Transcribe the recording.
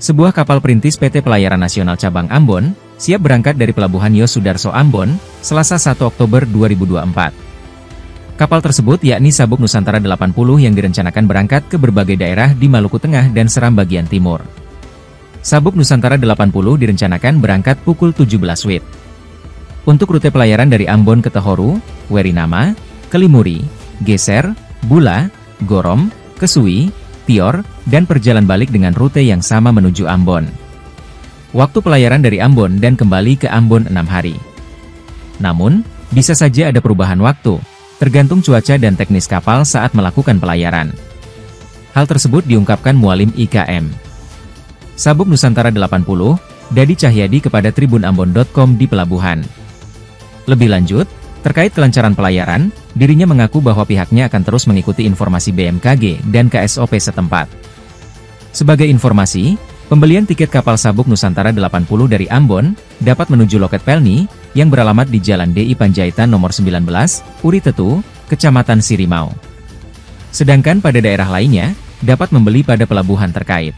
Sebuah kapal perintis PT Pelayaran Nasional Cabang Ambon, siap berangkat dari Pelabuhan Yosudarso Ambon, Selasa 1 Oktober 2024. Kapal tersebut yakni Sabuk Nusantara 80 yang direncanakan berangkat ke berbagai daerah di Maluku Tengah dan Seram bagian timur. Sabuk Nusantara 80 direncanakan berangkat pukul 17 WIB. Untuk rute pelayaran dari Ambon ke Tehoru, Werinama, Kelimuri, Geser, Bula, Gorom, Kesui, Tior, dan perjalan balik dengan rute yang sama menuju Ambon. Waktu pelayaran dari Ambon dan kembali ke Ambon 6 hari. Namun, bisa saja ada perubahan waktu, tergantung cuaca dan teknis kapal saat melakukan pelayaran. Hal tersebut diungkapkan Mualim IKM. Sabuk Nusantara 80, Dadi Cahyadi kepada tribunambon.com di pelabuhan. Lebih lanjut, terkait kelancaran pelayaran, dirinya mengaku bahwa pihaknya akan terus mengikuti informasi BMKG dan KSOP setempat. Sebagai informasi, pembelian tiket kapal Sabuk Nusantara 80 dari Ambon dapat menuju loket Pelni yang beralamat di Jalan DI Panjaitan nomor 19, Uritetu, Kecamatan Sirimau. Sedangkan pada daerah lainnya, dapat membeli pada pelabuhan terkait.